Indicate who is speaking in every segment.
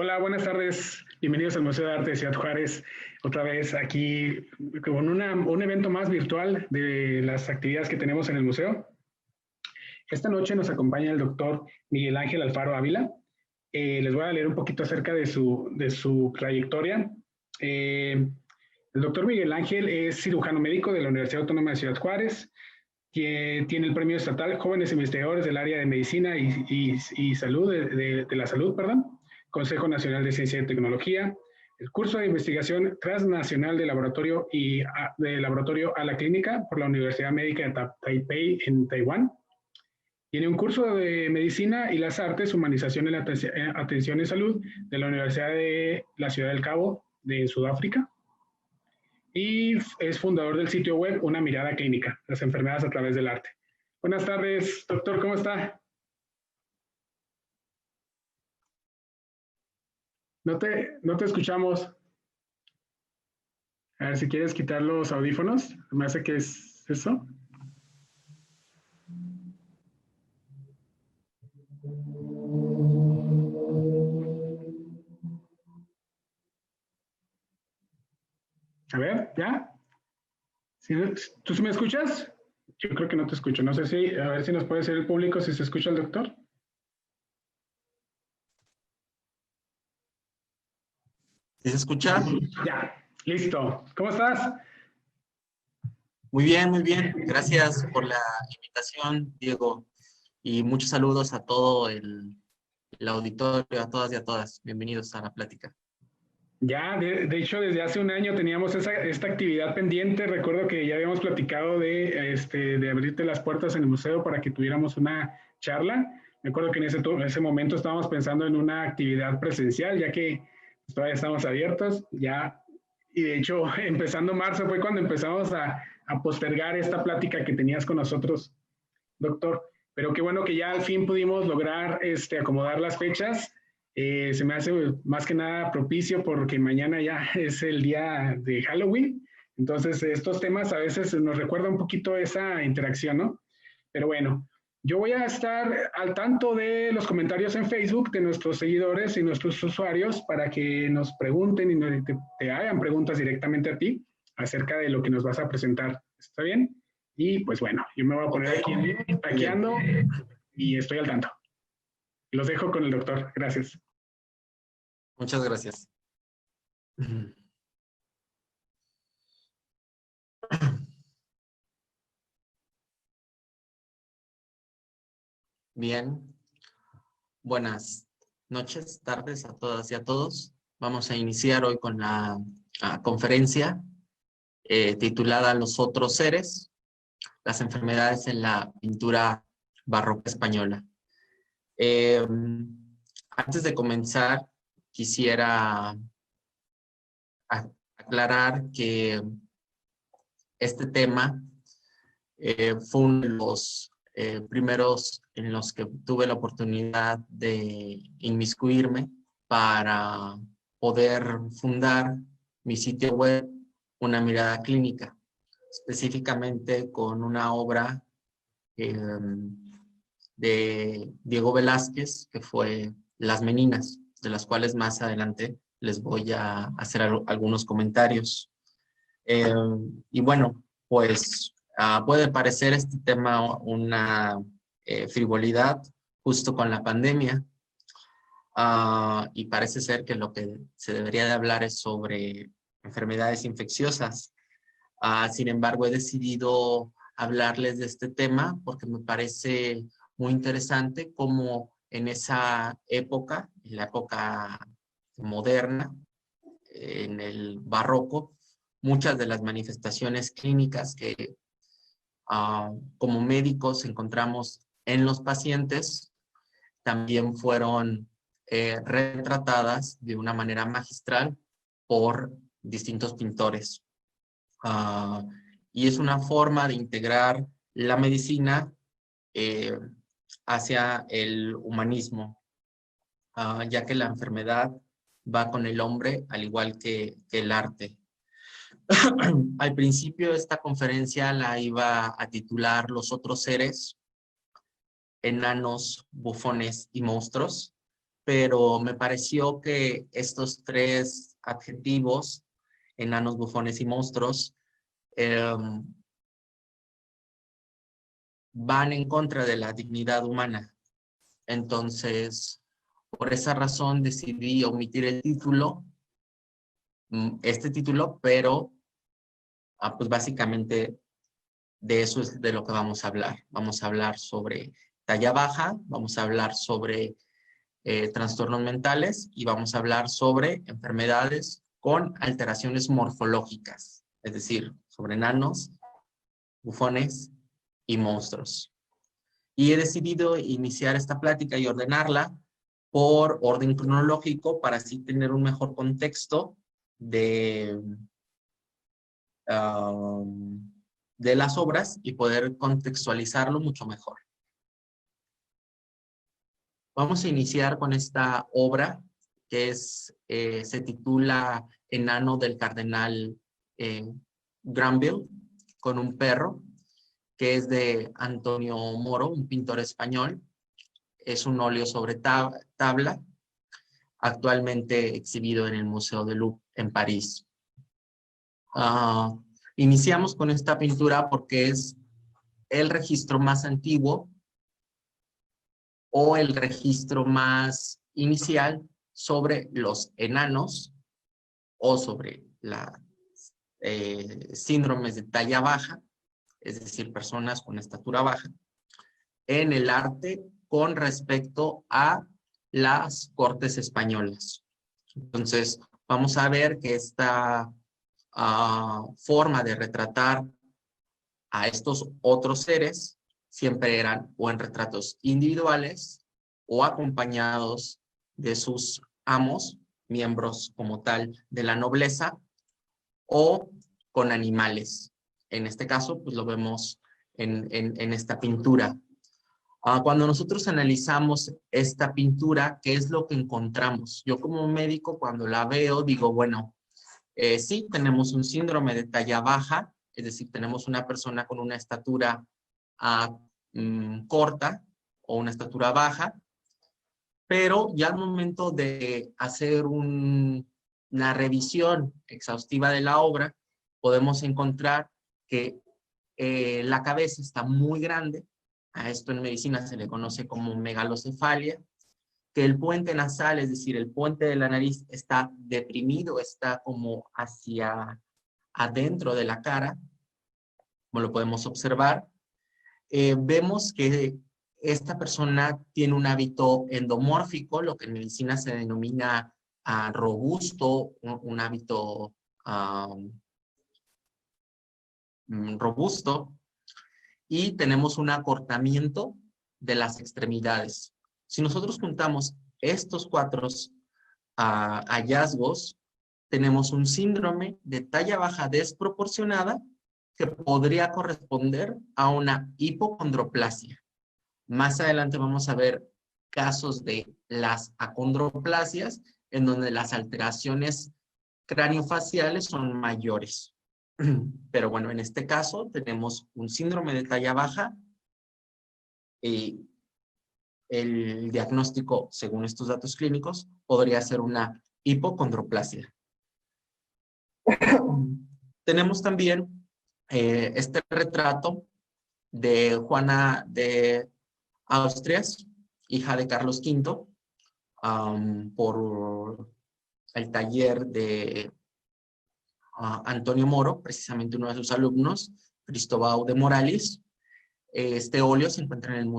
Speaker 1: Hola, buenas tardes. Bienvenidos al Museo de Arte de Ciudad Juárez. Otra vez aquí con un evento más virtual de las actividades que tenemos en el museo. Esta noche nos acompaña el doctor Miguel Ángel Alfaro Ávila. Les voy a leer un poquito acerca de su trayectoria. El doctor Miguel Ángel es cirujano médico de la Universidad Autónoma de Ciudad Juárez. Tiene el premio estatal Jóvenes Investigadores del Área de Medicina y Salud, de la Salud, perdón. Consejo Nacional de Ciencia y Tecnología, el curso de investigación transnacional de laboratorio a la clínica por la Universidad Médica de Taipei en Taiwán. Tiene un curso de medicina y las artes, humanización y la atención en salud de la Universidad de la Ciudad del Cabo de Sudáfrica. Y es fundador del sitio web Una Mirada Clínica, las enfermedades a través del arte. Buenas tardes, doctor, ¿cómo está? No te escuchamos. A ver si quieres quitar los audífonos. Me hace que es eso. A ver, ¿ya? ¿Tú sí me escuchas? Yo creo que no te escucho. No sé si, a ver si nos puede decir el público si se escucha el doctor.
Speaker 2: ¿Sí se escucha?
Speaker 1: Ya, listo. ¿Cómo estás?
Speaker 2: Muy bien, muy bien. Gracias por la invitación, Diego. Y muchos saludos a todo el auditorio, a todas y a todas. Bienvenidos a la plática.
Speaker 1: Ya, de hecho, desde hace un año teníamos esta actividad pendiente. Recuerdo que ya habíamos platicado de abrirte las puertas en el museo para que tuviéramos una charla. Me acuerdo que en ese momento estábamos pensando en una actividad presencial, ya que pues, todavía estamos abiertos. Ya, y de hecho, empezando marzo fue cuando empezamos a postergar esta plática que tenías con nosotros, doctor. Pero qué bueno que ya al fin pudimos lograr acomodar las fechas. Se me hace más que nada propicio porque mañana ya es el día de Halloween. Entonces, estos temas a veces nos recuerda un poquito esa interacción, ¿no? Pero bueno, yo voy a estar al tanto de los comentarios en Facebook de nuestros seguidores y nuestros usuarios para que nos pregunten y te hagan preguntas directamente a ti acerca de lo que nos vas a presentar. ¿Está bien? Y pues bueno, yo me voy a poner aquí ando y estoy al tanto. Los dejo con el doctor. Gracias.
Speaker 2: Muchas gracias. Bien. Buenas noches, tardes a todas y a todos. Vamos a iniciar hoy con la conferencia titulada Los otros seres, las enfermedades en la pintura barroca española. Antes de comenzar, quisiera aclarar que este tema fue uno de los primeros en los que tuve la oportunidad de inmiscuirme para poder fundar mi sitio web, Una Mirada Clínica, específicamente con una obra de Diego Velázquez, que fue Las Meninas, de las cuales más adelante les voy a hacer algunos comentarios. Y bueno, pues puede parecer este tema una frivolidad justo con la pandemia, y parece ser que lo que se debería de hablar es sobre enfermedades infecciosas. Sin embargo, he decidido hablarles de este tema porque me parece muy interesante cómo en esa época, en la época moderna, en el barroco, muchas de las manifestaciones clínicas que como médicos encontramos en los pacientes también fueron retratadas de una manera magistral por distintos pintores. Y es una forma de integrar la medicina hacia el humanismo, ya que la enfermedad va con el hombre al igual que el arte. Al principio esta conferencia la iba a titular Los otros seres, enanos, bufones y monstruos, pero me pareció que estos tres adjetivos, enanos, bufones y monstruos, van en contra de la dignidad humana. Entonces, por esa razón decidí omitir el título, este título, pero pues básicamente de eso es de lo que vamos a hablar. Vamos a hablar sobre talla baja, vamos a hablar sobre trastornos mentales y vamos a hablar sobre enfermedades con alteraciones morfológicas, es decir, sobre enanos, bufones y monstruos. Y he decidido iniciar esta plática y ordenarla por orden cronológico para así tener un mejor contexto de las obras y poder contextualizarlo mucho mejor. Vamos a iniciar con esta obra que se titula Enano del Cardenal Granville con un perro, que es de Antonio Moro, un pintor español. Es un óleo sobre tabla, actualmente exhibido en el Museo del Louvre en París. Iniciamos con esta pintura porque es el registro más antiguo o el registro más inicial sobre los enanos o sobre la síndromes de talla baja, es decir, personas con estatura baja, en el arte con respecto a las cortes españolas. Entonces, vamos a ver que esta forma de retratar a estos otros seres siempre eran o en retratos individuales o acompañados de sus amos, miembros como tal de la nobleza, o con animales. En este caso, pues lo vemos en esta pintura. Cuando nosotros analizamos esta pintura, ¿qué es lo que encontramos? Yo como médico, cuando la veo, digo, bueno, sí, tenemos un síndrome de talla baja, es decir, tenemos una persona con una estatura corta o una estatura baja, pero ya al momento de hacer una revisión exhaustiva de la obra, podemos encontrar que la cabeza está muy grande. A esto en medicina se le conoce como megalocefalia, que el puente nasal, es decir, el puente de la nariz está deprimido, está como hacia adentro de la cara, como lo podemos observar. Vemos que esta persona tiene un hábito endomórfico, lo que en medicina se denomina robusto, un hábito robusto, y tenemos un acortamiento de las extremidades. Si nosotros juntamos estos cuatro hallazgos, tenemos un síndrome de talla baja desproporcionada que podría corresponder a una hipocondroplasia. Más adelante vamos a ver casos de las acondroplasias, en donde las alteraciones craniofaciales son mayores. Pero bueno, en este caso tenemos un síndrome de talla baja y el diagnóstico, según estos datos clínicos, podría ser una hipocondroplasia. Tenemos también este retrato de Juana de Austrias, hija de Carlos V, por el taller de Antonio Moro, precisamente uno de sus alumnos, Cristóbal de Morales. Este óleo se encuentra en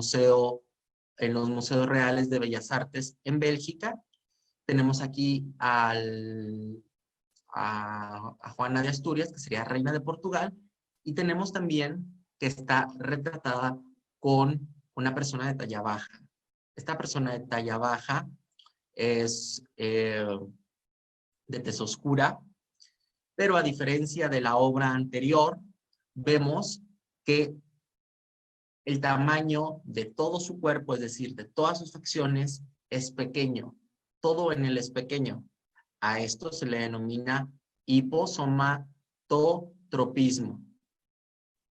Speaker 2: los museos reales de Bellas Artes en Bélgica. Tenemos aquí a Juana de Asturias, que sería reina de Portugal, y tenemos también que está retratada con una persona de talla baja. Esta persona de talla baja es de tez oscura, pero a diferencia de la obra anterior, vemos que el tamaño de todo su cuerpo, es decir, de todas sus facciones, es pequeño. Todo en él es pequeño. A esto se le denomina hiposomatotropismo.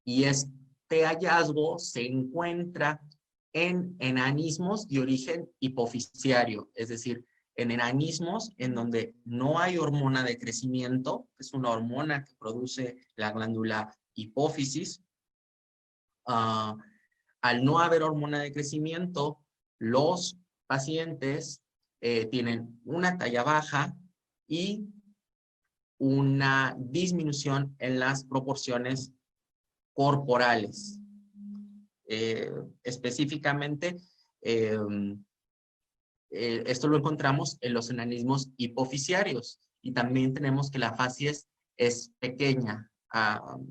Speaker 2: Y este hallazgo se encuentra en enanismos de origen hipoficiario, es decir, en enanismos en donde no hay hormona de crecimiento, es una hormona que produce la glándula hipófisis. Al no haber hormona de crecimiento, los pacientes tienen una talla baja y una disminución en las proporciones corporales. Específicamente, esto lo encontramos en los enanismos hipoficiarios, y también tenemos que la facies es pequeña,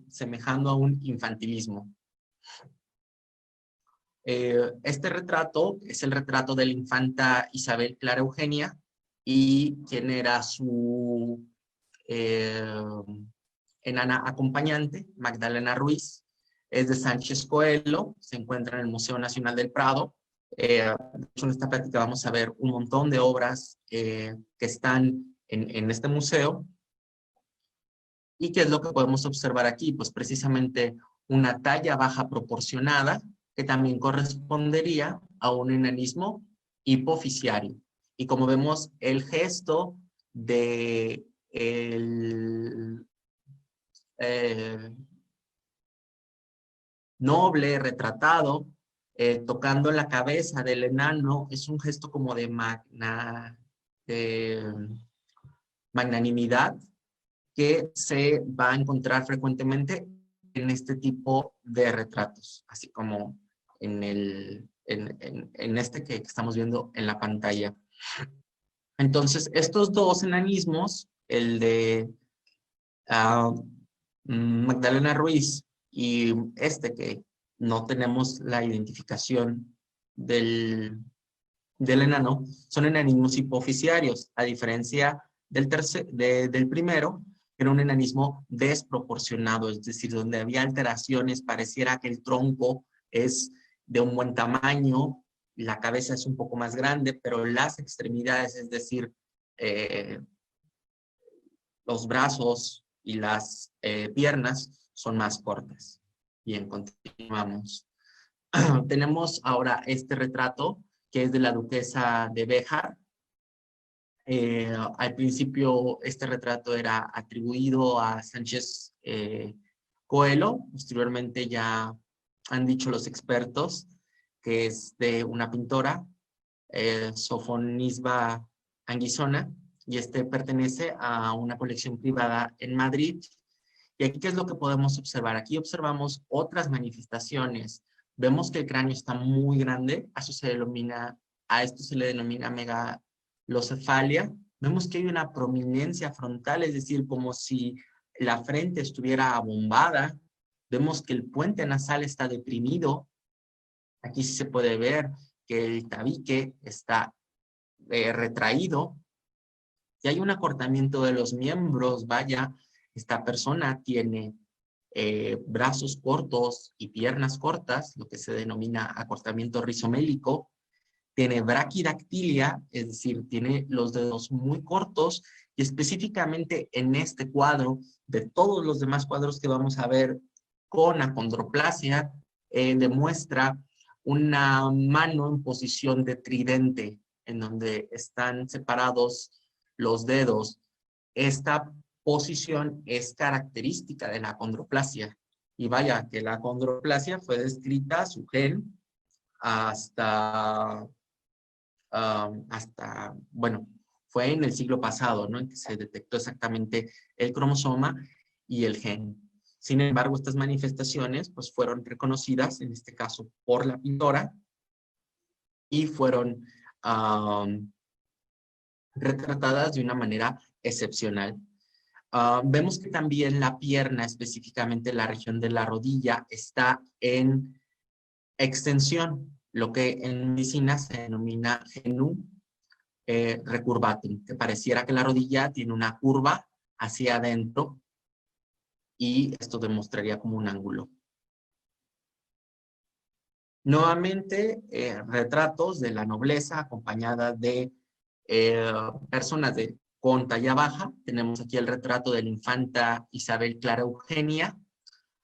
Speaker 2: semejando a un infantilismo. Este retrato es el retrato de la infanta Isabel Clara Eugenia, y quien era su enana acompañante, Magdalena Ruiz. Es de Sánchez Coelho, se encuentra en el Museo Nacional del Prado. De hecho, en esta práctica vamos a ver un montón de obras que están en este museo. ¿Y qué es lo que podemos observar aquí? Pues precisamente una talla baja proporcionada, que también correspondería a un enanismo hipoficiario. Y como vemos, el gesto de noble retratado tocando la cabeza del enano es un gesto como de magnanimidad, que se va a encontrar frecuentemente en este tipo de retratos, así como en este que estamos viendo en la pantalla. Entonces, estos dos enanismos, el de Magdalena Ruiz y este que no tenemos la identificación del enano, son enanismos hipoficiarios, a diferencia del primero, que era un enanismo desproporcionado, es decir, donde había alteraciones, pareciera que el tronco es de un buen tamaño, la cabeza es un poco más grande, pero las extremidades, es decir, los brazos y las piernas son más cortas. Bien, continuamos. Tenemos ahora este retrato, que es de la duquesa de Béjar. Al principio este retrato era atribuido a Sánchez Coelho, posteriormente ya han dicho los expertos que es de una pintora, Sofonisba Anguisona, y este pertenece a una colección privada en Madrid. Y aquí, ¿qué es lo que podemos observar? Aquí observamos otras manifestaciones. Vemos que el cráneo está muy grande, a esto se le denomina megalocefalia. Vemos que hay una prominencia frontal, es decir, como si la frente estuviera abombada. Vemos que el puente nasal está deprimido. Aquí sí se puede ver que el tabique está retraído. Y hay un acortamiento de los miembros. Vaya, esta persona tiene brazos cortos y piernas cortas, lo que se denomina acortamiento rizomélico. Tiene braquidactilia, es decir, tiene los dedos muy cortos, y específicamente en este cuadro, de todos los demás cuadros que vamos a ver con acondroplasia, demuestra una mano en posición de tridente, en donde están separados los dedos. Esta posición es característica de la acondroplasia. Y vaya, que la acondroplasia fue descrita, su gen, bueno, fue en el siglo pasado, ¿no? En que se detectó exactamente el cromosoma y el gen. Sin embargo, estas manifestaciones pues fueron reconocidas, en este caso, por la pintora, y fueron retratadas de una manera excepcional. Vemos que también la pierna, específicamente la región de la rodilla, está en extensión, lo que en medicina se denomina genu recurvatum, que pareciera que la rodilla tiene una curva hacia adentro, y esto demostraría como un ángulo. Nuevamente, retratos de la nobleza acompañada de personas con talla baja. Tenemos aquí el retrato de la infanta Isabel Clara Eugenia,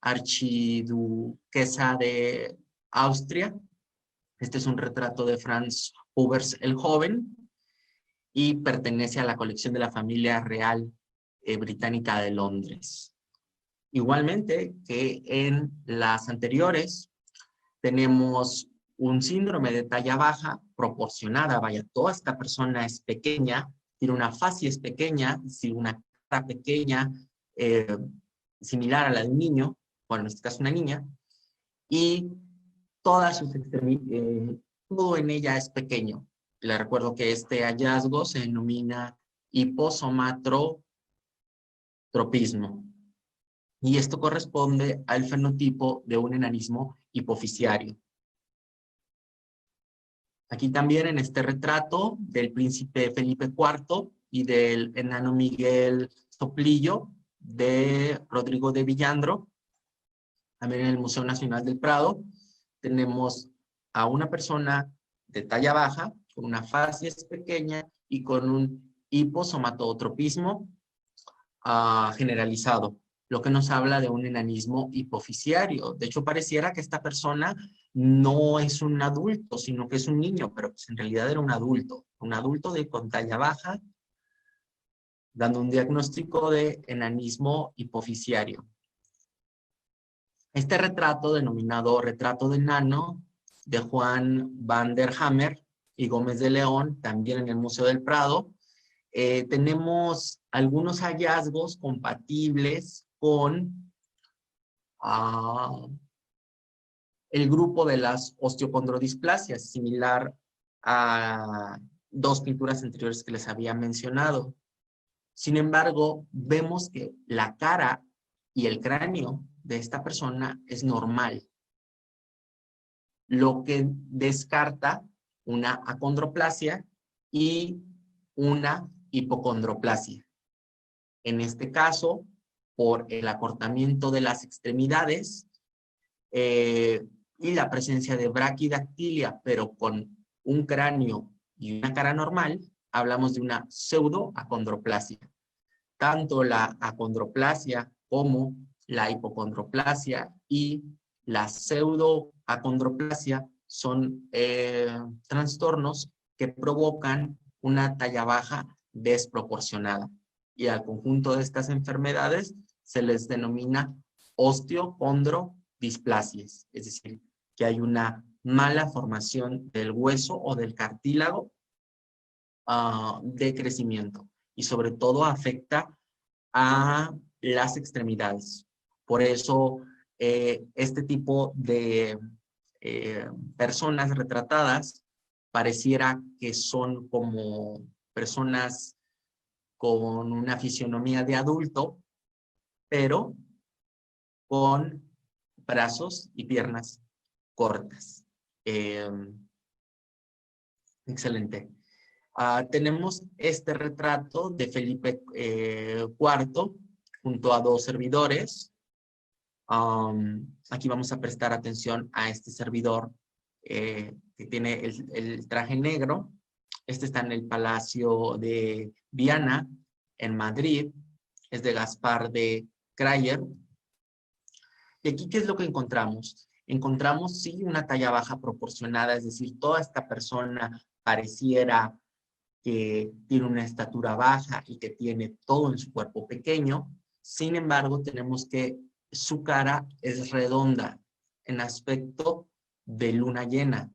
Speaker 2: archiduquesa de Austria. Este es un retrato de Franz Hubers el Joven y pertenece a la colección de la familia real británica de Londres. Igualmente que en las anteriores tenemos un síndrome de talla baja proporcionada, vaya, toda esta persona es pequeña, tiene una facies pequeña, una cara pequeña, similar a la de un niño, bueno, en este caso una niña, y todas sus todo en ella es pequeño. Le recuerdo que este hallazgo se denomina hiposomatropismo. Y esto corresponde al fenotipo de un enanismo hipofisiario. Aquí también en este retrato del príncipe Felipe IV y del enano Miguel Soplillo de Rodrigo de Villandro, también en el Museo Nacional del Prado, tenemos a una persona de talla baja, con una facies pequeña y con un hiposomatotropismo generalizado, lo que nos habla de un enanismo hipofisiario. De hecho, pareciera que esta persona no es un adulto, sino que es un niño, pero pues en realidad era un adulto con talla baja, dando un diagnóstico de enanismo hipofisiario. Este retrato, denominado retrato de enano, de Juan van der Hammer y Gómez de León, también en el Museo del Prado, tenemos algunos hallazgos compatibles con el grupo de las osteocondrodisplasias, similar a dos pinturas anteriores que les había mencionado. Sin embargo, vemos que la cara y el cráneo de esta persona es normal, lo que descarta una acondroplasia y una hipocondroplasia. En este caso, por el acortamiento de las extremidades y la presencia de braquidactilia, pero con un cráneo y una cara normal, hablamos de una pseudoacondroplasia. Tanto la acondroplasia como la hipocondroplasia y la pseudoacondroplasia son trastornos que provocan una talla baja desproporcionada. Y al conjunto de estas enfermedades se les denomina osteocondrodisplasias, es decir, que hay una mala formación del hueso o del cartílago de crecimiento y sobre todo afecta a las extremidades. Por eso este tipo de personas retratadas pareciera que son como personas con una fisionomía de adulto, pero con brazos y piernas cortas. Excelente. Tenemos este retrato de Felipe IV junto a dos servidores. Aquí vamos a prestar atención a este servidor que tiene el traje negro. Este está en el Palacio de Viana, en Madrid. Es de Gaspar de Crayer. Y aquí, ¿qué es lo que encontramos? Encontramos, sí, una talla baja proporcionada, es decir, toda esta persona pareciera que tiene una estatura baja y que tiene todo en su cuerpo pequeño. Sin embargo, tenemos que su cara es redonda en aspecto de luna llena.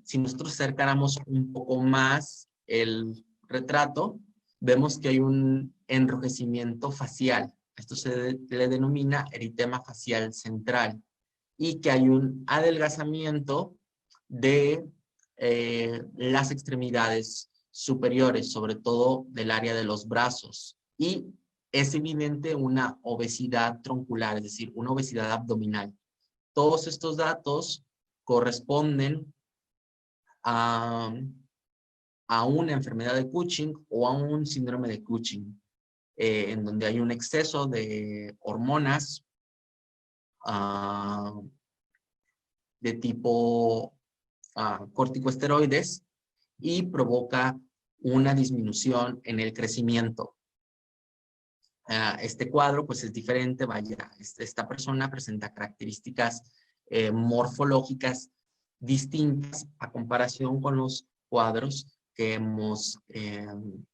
Speaker 2: Si nosotros acercáramos un poco más el retrato, vemos que hay un enrojecimiento facial. Esto se le denomina eritema facial central y que hay un adelgazamiento de las extremidades superiores, sobre todo del área de los brazos. Y es evidente una obesidad troncular, es decir, una obesidad abdominal. Todos estos datos corresponden a una enfermedad de Cushing o a un síndrome de Cushing, en donde hay un exceso de hormonas de tipo corticosteroides y provoca una disminución en el crecimiento. Este cuadro pues es diferente, vaya, esta persona presenta características morfológicas distintas a comparación con los cuadros que hemos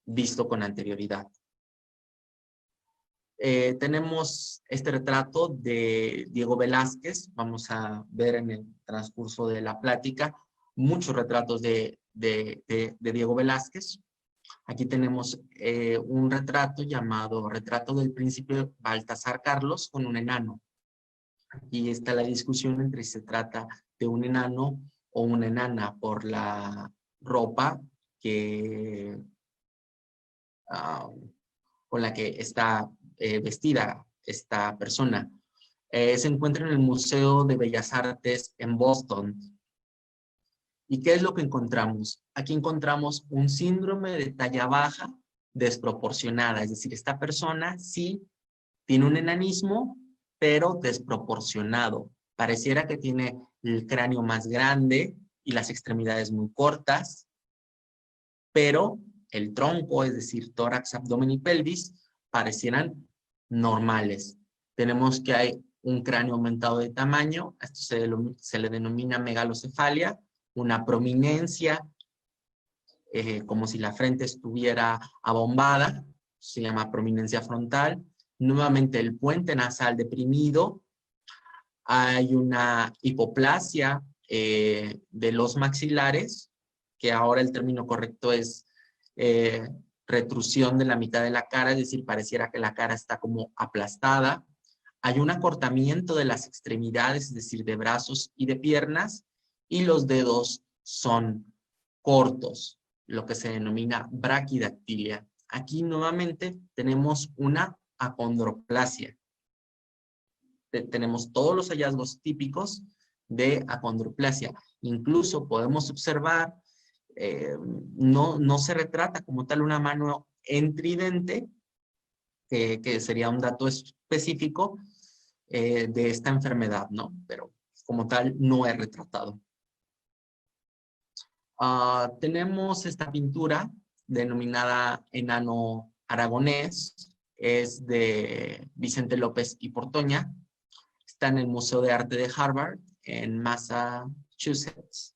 Speaker 2: visto con anterioridad. Tenemos este retrato de Diego Velázquez. Vamos a ver en el transcurso de la plática muchos retratos de Diego Velázquez. Aquí tenemos un retrato llamado Retrato del Príncipe Baltasar Carlos con un enano. Aquí está la discusión entre si se trata de un enano o una enana por la ropa que, con la que está vestida esta persona. Se encuentra en el Museo de Bellas Artes en Boston. ¿Y qué es lo que encontramos? Aquí encontramos un síndrome de talla baja desproporcionada, es decir, esta persona sí tiene un enanismo, pero desproporcionado. Pareciera que tiene el cráneo más grande y las extremidades muy cortas, pero el tronco, es decir, tórax, abdomen y pelvis, parecieran normales. Tenemos que hay un cráneo aumentado de tamaño, esto se le denomina megalocefalia, una prominencia, como si la frente estuviera abombada, se llama prominencia frontal. Nuevamente el puente nasal deprimido, hay una hipoplasia de los maxilares, que ahora el término correcto es retrusión de la mitad de la cara, es decir, pareciera que la cara está como aplastada. Hay un acortamiento de las extremidades, es decir, de brazos y de piernas, y los dedos son cortos, lo que se denomina braquidactilia. Aquí nuevamente tenemos una acondroplasia. Tenemos todos los hallazgos típicos de acondroplasia. Incluso podemos observar, no se retrata como tal una mano en tridente, que sería un dato específico de esta enfermedad, ¿no? Pero como tal no es retratado. Tenemos esta pintura denominada Enano Aragonés, es de Vicente López y Portoña, está en el Museo de Arte de Harvard, en Massachusetts.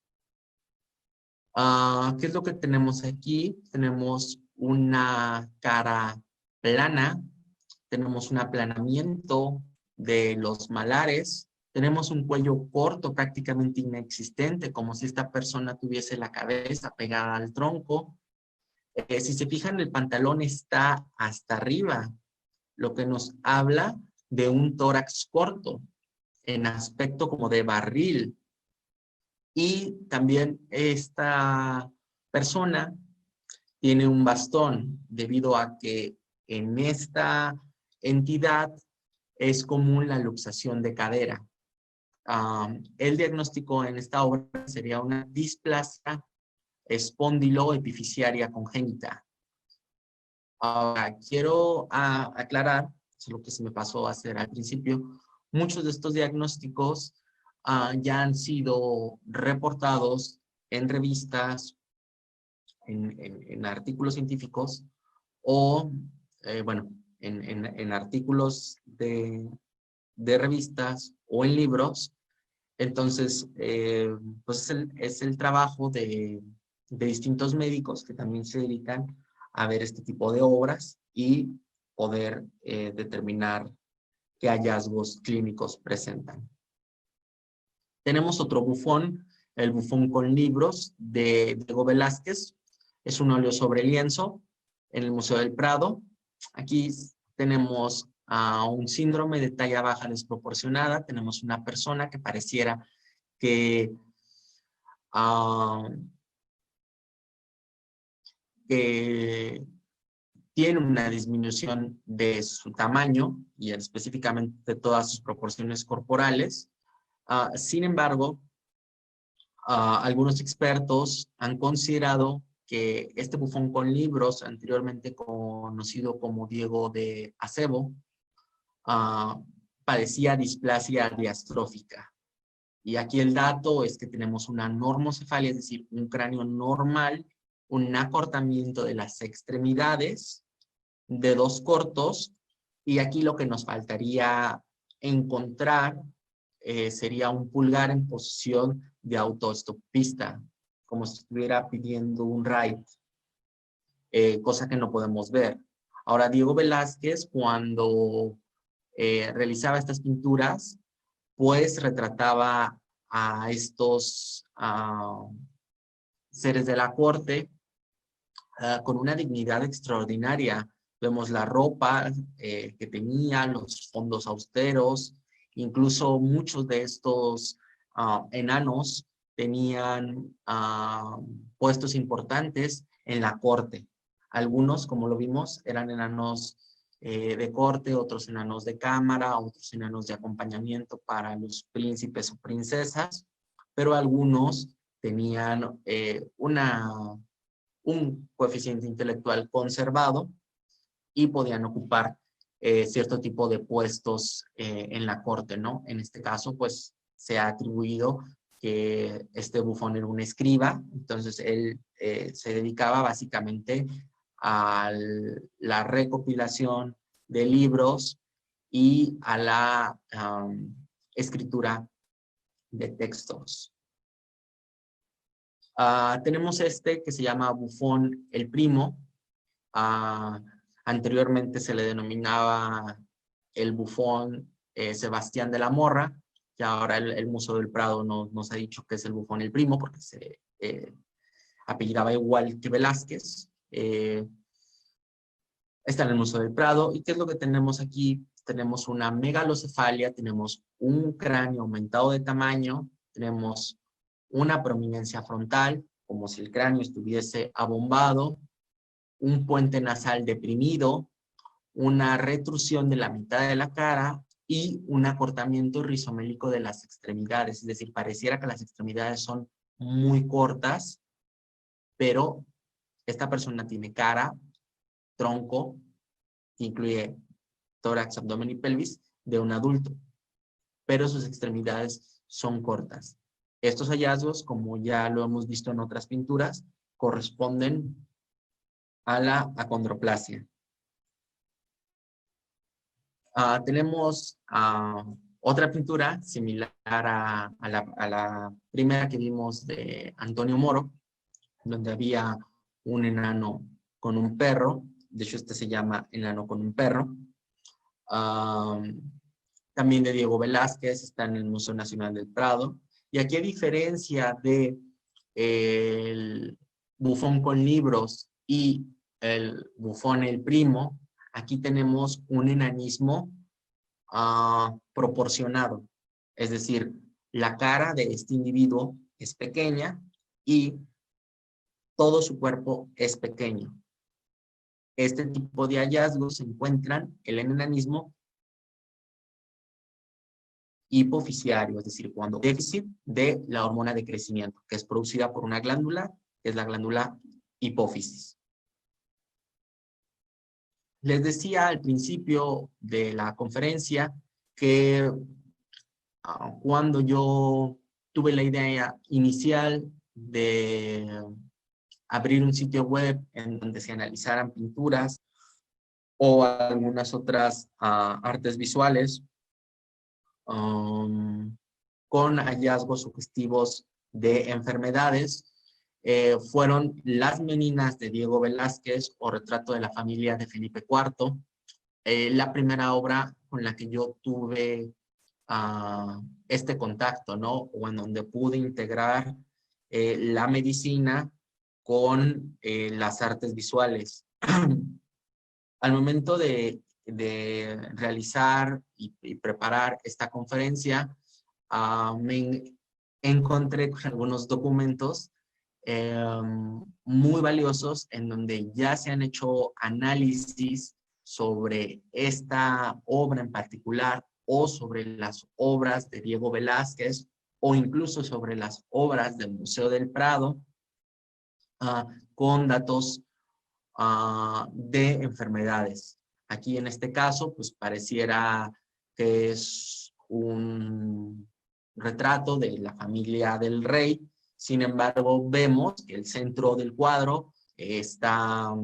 Speaker 2: ¿Qué es lo que tenemos aquí? Tenemos una cara plana, tenemos un aplanamiento de los malares, tenemos un cuello corto, prácticamente inexistente, como si esta persona tuviese la cabeza pegada al tronco. Si se fijan, el pantalón está hasta arriba, lo que nos habla de un tórax corto, en aspecto como de barril. Y también esta persona tiene un bastón, debido a que en esta entidad es común la luxación de cadera. El diagnóstico en esta obra sería una displasia espóndilo-epifisiaria congénita. Ahora, quiero aclarar, es lo que se me pasó a hacer al principio, muchos de estos diagnósticos ya han sido reportados en revistas, en artículos científicos o, bueno, en artículos de revistas o en libros. Entonces, pues es el trabajo de distintos médicos que también se dedican a ver este tipo de obras y poder determinar qué hallazgos clínicos presentan. Tenemos otro bufón, el bufón con libros de Diego Velázquez. Es un óleo sobre lienzo en el Museo del Prado. Aquí tenemos un síndrome de talla baja desproporcionada. Tenemos una persona que pareciera que tiene una disminución de su tamaño y específicamente de todas sus proporciones corporales. Sin embargo, algunos expertos han considerado que este bufón con libros, anteriormente conocido como Diego de Acebo, padecía displasia diastrófica. Y aquí el dato es que tenemos una normocefalia, es decir, un cráneo normal, un acortamiento de las extremidades, dedos cortos, y aquí lo que nos faltaría encontrar sería un pulgar en posición de autoestopista, como si estuviera pidiendo un ride, cosa que no podemos ver. Ahora, Diego Velázquez, cuando realizaba estas pinturas, pues retrataba a estos seres de la corte con una dignidad extraordinaria. Vemos la ropa que tenía, los fondos austeros, incluso muchos de estos enanos tenían puestos importantes en la corte. Algunos, como lo vimos, eran enanos de corte, otros enanos de cámara, otros enanos de acompañamiento para los príncipes o princesas, pero algunos tenían un coeficiente intelectual conservado y podían ocupar cierto tipo de puestos en la corte, ¿no? En este caso, pues, se ha atribuido que este Bufón era un escriba, entonces él se dedicaba básicamente a la recopilación de libros y a la escritura de textos. Tenemos este que se llama Bufón el Primo. Anteriormente se le denominaba el Bufón Sebastián de la Morra, que ahora el Museo del Prado nos ha dicho que es el Bufón el Primo, porque se apellidaba igual que Velázquez. Está en el Museo del Prado. ¿Y qué es lo que tenemos aquí? Tenemos una megalocefalia, tenemos un cráneo aumentado de tamaño, tenemos una prominencia frontal, como si el cráneo estuviese abombado, un puente nasal deprimido, una retrusión de la mitad de la cara y un acortamiento rizomélico de las extremidades. Es decir, pareciera que las extremidades son muy cortas, pero esta persona tiene cara, tronco, que incluye tórax, abdomen y pelvis, de un adulto, pero sus extremidades son cortas. Estos hallazgos, como ya lo hemos visto en otras pinturas, corresponden a la acondroplasia. Tenemos otra pintura similar a la primera que vimos de Antonio Moro, donde había un enano con un perro. De hecho, este se llama Enano con un perro. También de Diego Velázquez, está en el Museo Nacional del Prado. Y aquí, a diferencia de el Bufón con libros y el Bufón el Primo, aquí tenemos un enanismo proporcionado. Es decir, la cara de este individuo es pequeña y todo su cuerpo es pequeño. Este tipo de hallazgos se encuentran en el enanismo hipofisiario, es decir, cuando hay déficit de la hormona de crecimiento, que es producida por una glándula, que es la glándula hipófisis. Les decía al principio de la conferencia que cuando yo tuve la idea inicial de abrir un sitio web en donde se analizaran pinturas o algunas otras artes visuales con hallazgos sugestivos de enfermedades, fueron Las Meninas de Diego Velázquez o Retrato de la Familia de Felipe IV, la primera obra con la que yo tuve este contacto, ¿no? O en donde pude integrar la medicina con las artes visuales. Al momento de realizar y preparar esta conferencia, me encontré con algunos documentos muy valiosos en donde ya se han hecho análisis sobre esta obra en particular o sobre las obras de Diego Velázquez o incluso sobre las obras del Museo del Prado con datos de enfermedades. Aquí en este caso, pues pareciera que es un retrato de la familia del rey. Sin embargo, vemos que el centro del cuadro está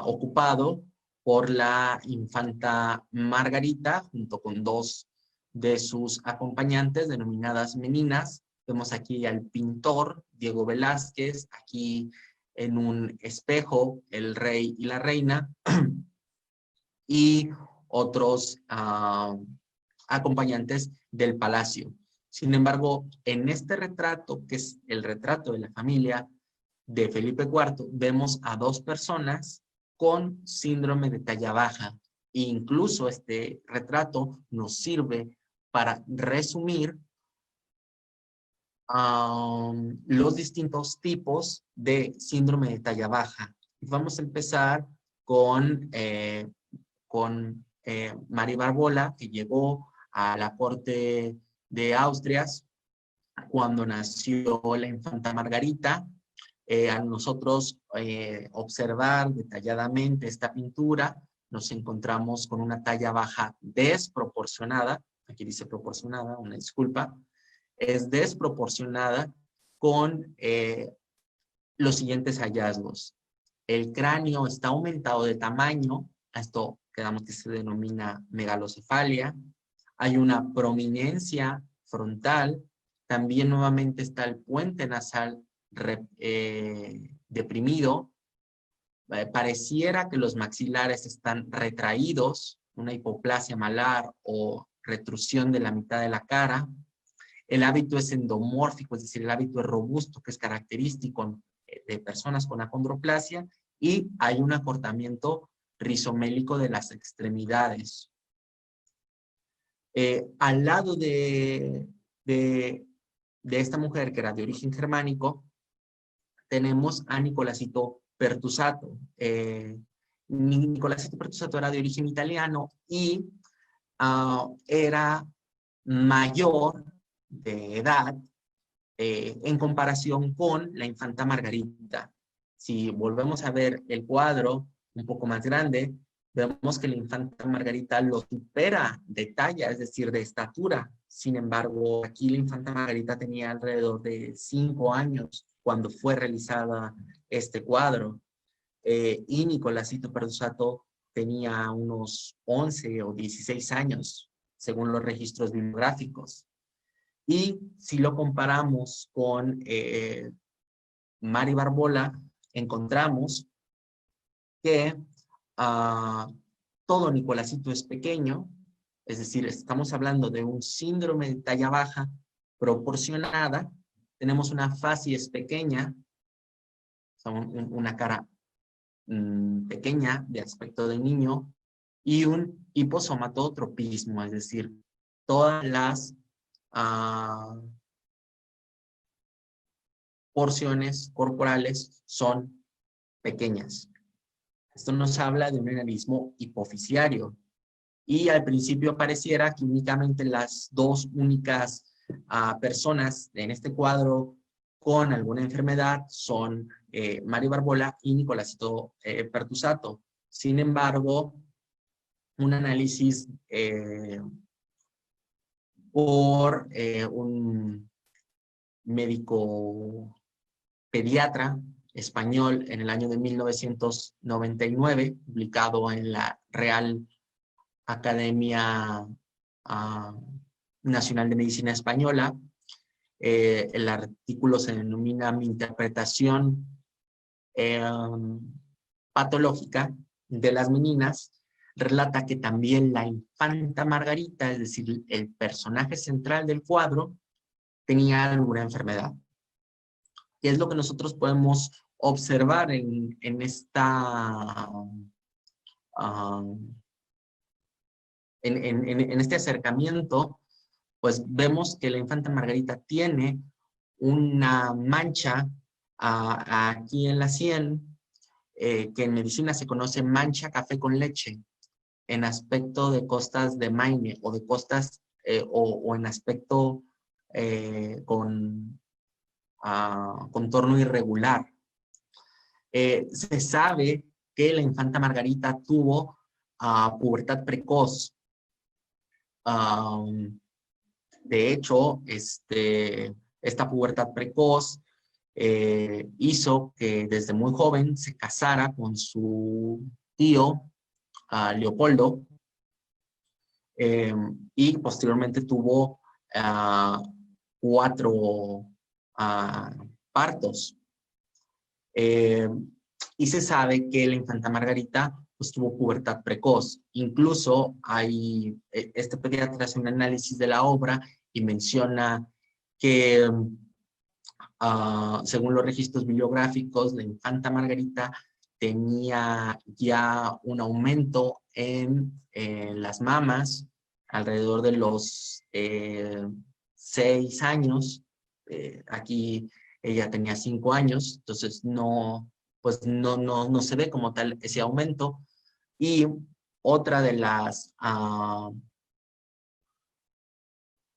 Speaker 2: ocupado por la infanta Margarita junto con dos de sus acompañantes denominadas meninas, Vemos aquí al pintor Diego Velázquez, aquí en un espejo, el rey y la reina, y otros acompañantes del palacio. Sin embargo, en este retrato, que es el retrato de la familia de Felipe IV, vemos a dos personas con síndrome de talla baja. E incluso este retrato nos sirve para resumir los distintos tipos de síndrome de talla baja. Vamos a empezar con Mari Barbola, que llegó a la corte de Austria cuando nació la infanta Margarita. A nosotros observar detalladamente esta pintura, nos encontramos con una talla baja desproporcionada, aquí dice proporcionada, una disculpa, es desproporcionada con los siguientes hallazgos. El cráneo está aumentado de tamaño, a esto quedamos que se denomina megalocefalia. Hay una prominencia frontal, también nuevamente está el puente nasal deprimido. Pareciera que los maxilares están retraídos, una hipoplasia malar o retrusión de la mitad de la cara. El hábito es endomórfico, es decir, el hábito es robusto, que es característico de personas con acondroplasia, y hay un acortamiento rizomélico de las extremidades. Al lado de esta mujer, que era de origen germánico, tenemos a Nicolásito Pertusato. Nicolásito Pertusato era de origen italiano y era mayor de edad en comparación con la infanta Margarita. Si volvemos a ver el cuadro un poco más grande, vemos que la infanta Margarita lo supera de talla, es decir, de estatura. Sin embargo, aquí la infanta Margarita tenía alrededor de 5 años cuando fue realizada este cuadro. Y Nicolásito Pertusato tenía unos 11 o 16 años, según los registros bibliográficos. Y si lo comparamos con Mari Barbola, encontramos que todo Nicolásito es pequeño, es decir, estamos hablando de un síndrome de talla baja proporcionada. Tenemos una facies pequeña, una cara pequeña de aspecto de niño, y un hiposomatotropismo, es decir, todas las porciones corporales son pequeñas. Esto nos habla de un enanismo hipoficiario. Y al principio pareciera que únicamente las dos únicas personas en este cuadro con alguna enfermedad son Mari Barbola y Nicolásito Pertusato. Sin embargo, un análisis por un médico pediatra español en el año de 1999, publicado en la Real Academia Nacional de Medicina Española. El artículo se denomina Mi interpretación patológica de las meninas. Relata que también la infanta Margarita, es decir, el personaje central del cuadro, tenía alguna enfermedad. ¿Qué es lo que nosotros podemos observar en este acercamiento? Pues vemos que la infanta Margarita tiene una mancha aquí en la sien, que en medicina se conoce mancha café con leche, en aspecto de costas de Maine, o de costas, o en aspecto con contorno irregular. Se sabe que la infanta Margarita tuvo pubertad precoz. De hecho, esta pubertad precoz hizo que desde muy joven se casara con su tío Leopoldo, y posteriormente tuvo 4 partos. Y se sabe que la infanta Margarita pues, tuvo pubertad precoz. Incluso este pediatra hace un análisis de la obra y menciona que, según los registros bibliográficos, la infanta Margarita tenía ya un aumento en las mamas alrededor de los 6 años. Aquí ella tenía 5 años, entonces pues no se ve como tal ese aumento. Y otra de las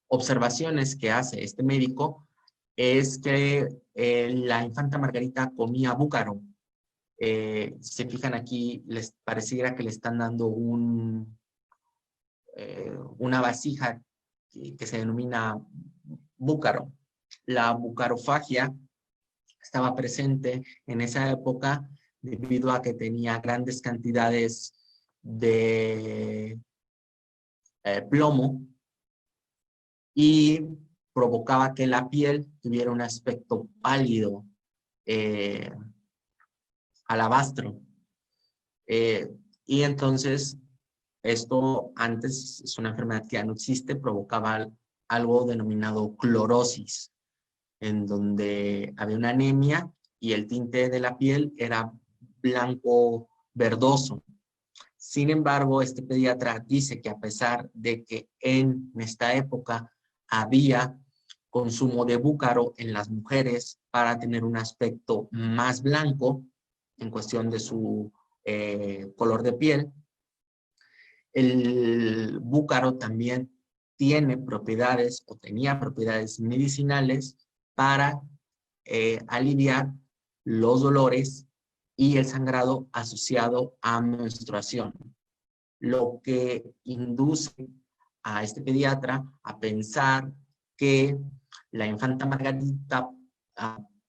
Speaker 2: observaciones que hace este médico es que la infanta Margarita comía búcaro. Se fijan aquí, les pareciera que le están dando una vasija que se denomina búcaro. La bucarofagia estaba presente en esa época debido a que tenía grandes cantidades de plomo y provocaba que la piel tuviera un aspecto pálido, alabastro. Y entonces, esto antes es una enfermedad que ya no existe, provocaba algo denominado clorosis, en donde había una anemia y el tinte de la piel era blanco verdoso. Sin embargo, este pediatra dice que a pesar de que en esta época había consumo de búcaro en las mujeres para tener un aspecto más blanco en cuestión de su color de piel, el búcaro también tiene propiedades o tenía propiedades medicinales para aliviar los dolores y el sangrado asociado a menstruación, lo que induce a este pediatra a pensar que la infanta Margarita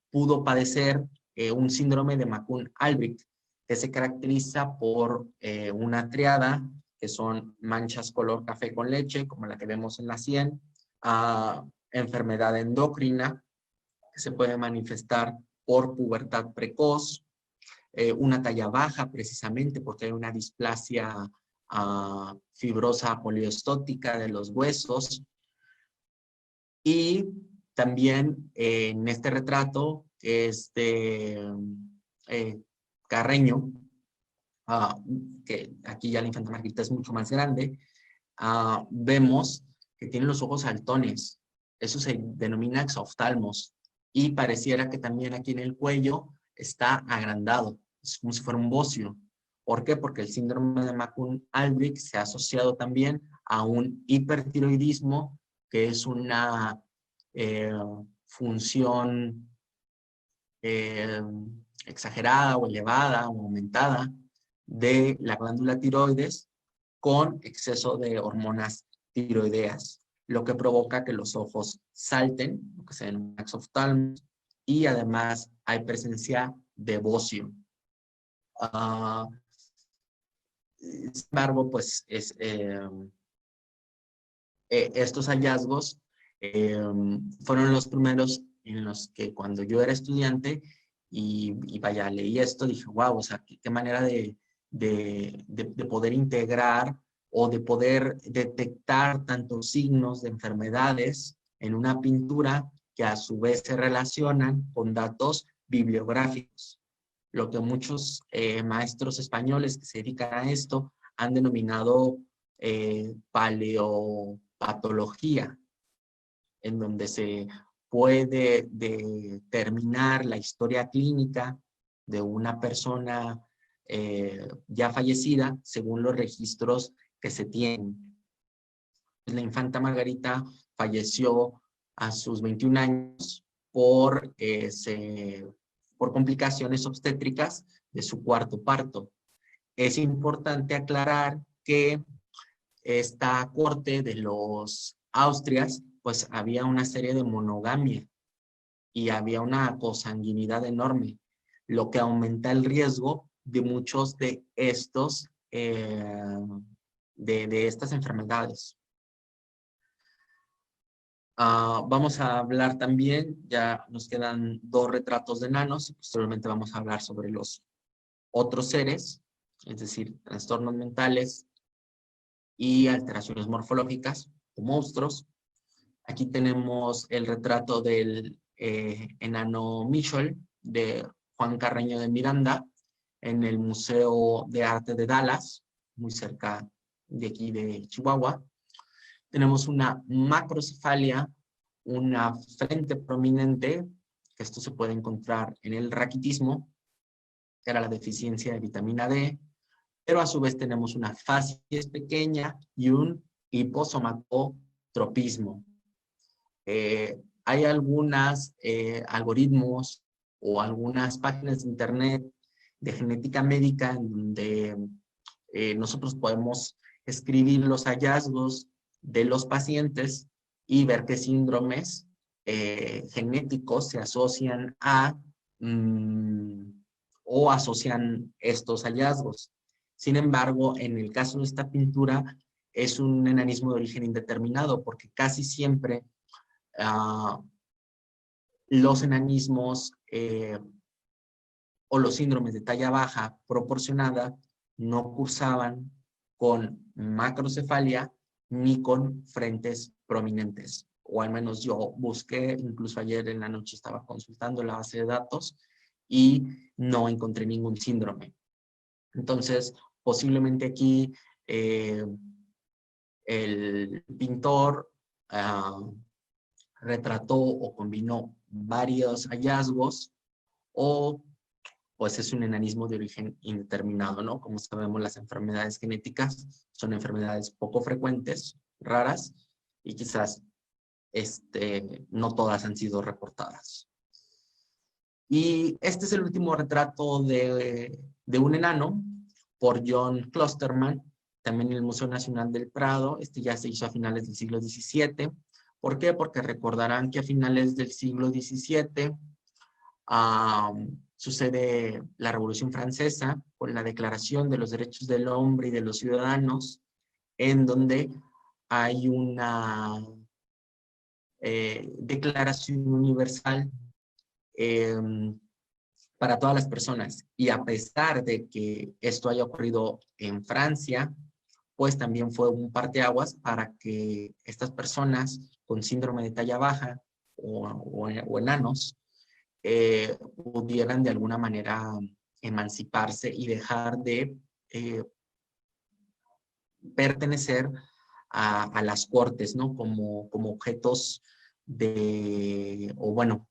Speaker 2: pudo padecer un síndrome de McCune-Albright, que se caracteriza por una triada, que son manchas color café con leche, como la que vemos en la sien, enfermedad endocrina, que se puede manifestar por pubertad precoz, una talla baja precisamente porque hay una displasia fibrosa poliostótica de los huesos. Y también en este retrato, Carreño, que aquí ya la infanta Margarita es mucho más grande, vemos que tiene los ojos saltones. Eso se denomina exoftalmos. Y pareciera que también aquí en el cuello está agrandado. Es como si fuera un bocio. ¿Por qué? Porque el síndrome de McCune-Albright se ha asociado también a un hipertiroidismo, que es una función exagerada o elevada o aumentada de la glándula tiroides con exceso de hormonas tiroideas, lo que provoca que los ojos salten, lo que se denomina exoftalmos, y además hay presencia de bocio. Sin embargo, pues estos hallazgos fueron los primeros en los que cuando yo era estudiante y vaya, leí esto, dije, wow, o sea, qué manera de poder integrar o de poder detectar tantos signos de enfermedades en una pintura que a su vez se relacionan con datos bibliográficos. Lo que muchos maestros españoles que se dedican a esto han denominado paleopatología, en donde se puede determinar la historia clínica de una persona ya fallecida según los registros que se tienen. La infanta Margarita falleció a sus 21 años por complicaciones obstétricas de su cuarto parto. Es importante aclarar que esta corte de los Austrias, pues había una serie de monogamia y había una consanguinidad enorme, lo que aumenta el riesgo de muchos de estos, de estas enfermedades. Vamos a hablar también, ya nos quedan 2 retratos de enanos y posteriormente vamos a hablar sobre los otros seres, es decir, trastornos mentales y alteraciones morfológicas o monstruos. Aquí tenemos el retrato del enano Michel de Juan Carreño de Miranda en el Museo de Arte de Dallas, muy cerca de aquí de Chihuahua. Tenemos una macrocefalia, una frente prominente, que esto se puede encontrar en el raquitismo, que era la deficiencia de vitamina D, pero a su vez tenemos una facies pequeña y un hiposomatotropismo. Hay algunos algoritmos o algunas páginas de internet de genética médica en donde nosotros podemos escribir los hallazgos de los pacientes y ver qué síndromes genéticos se asocian a o asocian estos hallazgos. Sin embargo, en el caso de esta pintura es un enanismo de origen indeterminado porque casi siempre los enanismos o los síndromes de talla baja proporcionada no cursaban con macrocefalia ni con frentes prominentes. O al menos yo busqué, incluso ayer en la noche estaba consultando la base de datos y no encontré ningún síndrome. Entonces, posiblemente aquí el pintor retrató o combinó varios hallazgos o pues es un enanismo de origen indeterminado, ¿no? Como sabemos, las enfermedades genéticas son enfermedades poco frecuentes, raras, y quizás no todas han sido reportadas. Y este es el último retrato de un enano por John Klosterman, también en el Museo Nacional del Prado. Este ya se hizo a finales del siglo XVII. ¿Por qué? Porque recordarán que a finales del siglo XVII sucede la Revolución Francesa con la Declaración de los Derechos del Hombre y de los Ciudadanos, en donde hay una declaración universal para todas las personas. Y a pesar de que esto haya ocurrido en Francia, pues también fue un parteaguas para que estas personas con síndrome de talla baja o enanos pudieran de alguna manera emanciparse y dejar de pertenecer a las cortes, ¿no? Como objetos o bueno,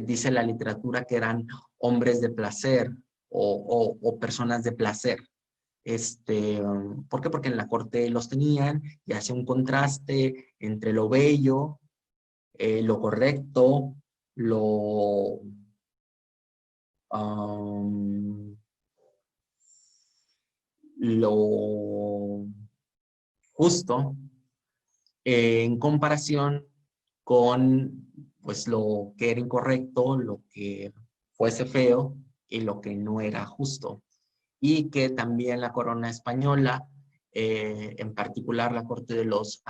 Speaker 2: dice la literatura que eran hombres de placer o personas de placer. ¿Por qué? Porque en la corte los tenían y hacía un contraste entre lo bello, lo correcto, lo justo en comparación con pues lo que era incorrecto, lo que fuese feo y lo que no era justo. Y que también la corona española, en particular la corte de los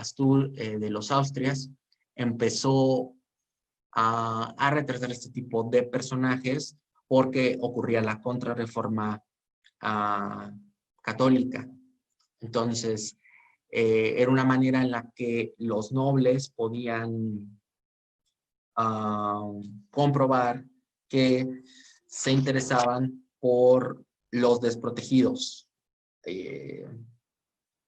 Speaker 2: Austrias, empezó a retratar este tipo de personajes porque ocurría la contrarreforma católica. Entonces, era una manera en la que los nobles podían comprobar que se interesaban por los desprotegidos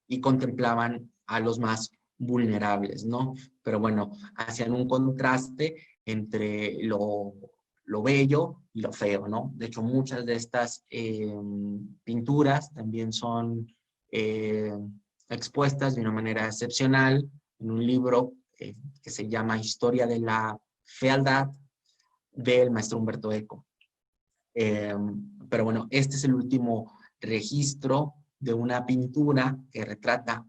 Speaker 2: y contemplaban a los más vulnerables, ¿no? Pero bueno, hacían un contraste entre lo bello y lo feo, ¿no? De hecho, muchas de estas pinturas también son expuestas de una manera excepcional en un libro que se llama Historia de la Fealdad del maestro Humberto Eco. Pero bueno, este es el último registro de una pintura que retrata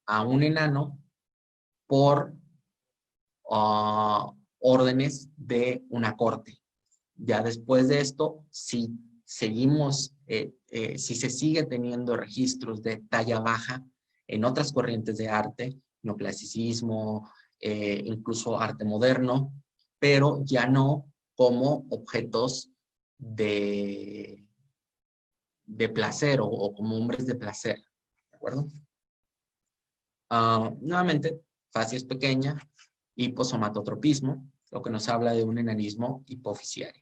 Speaker 2: a un enano por órdenes de una corte. Ya después de esto, si seguimos, si se sigue teniendo registros de talla baja en otras corrientes de arte, neoclasicismo, incluso arte moderno, pero ya no como objetos de placer o como hombres de placer, ¿de acuerdo? Nuevamente, facies pequeña, hiposomatotropismo, lo que nos habla de un enanismo hipofisiario.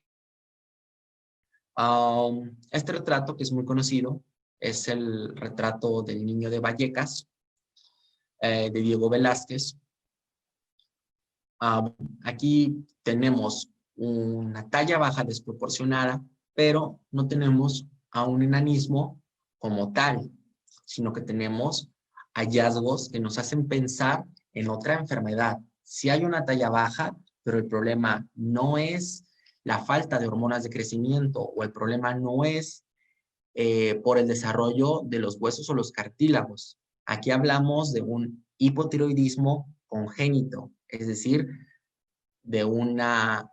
Speaker 2: Este retrato, que es muy conocido, es el retrato del niño de Vallecas, de Diego Velázquez. Aquí tenemos una talla baja desproporcionada, pero no tenemos a un enanismo como tal, sino que tenemos hallazgos que nos hacen pensar en otra enfermedad. Si hay una talla baja, pero el problema no es la falta de hormonas de crecimiento o el problema no es por el desarrollo de los huesos o los cartílagos. Aquí hablamos de un hipotiroidismo congénito, es decir, de una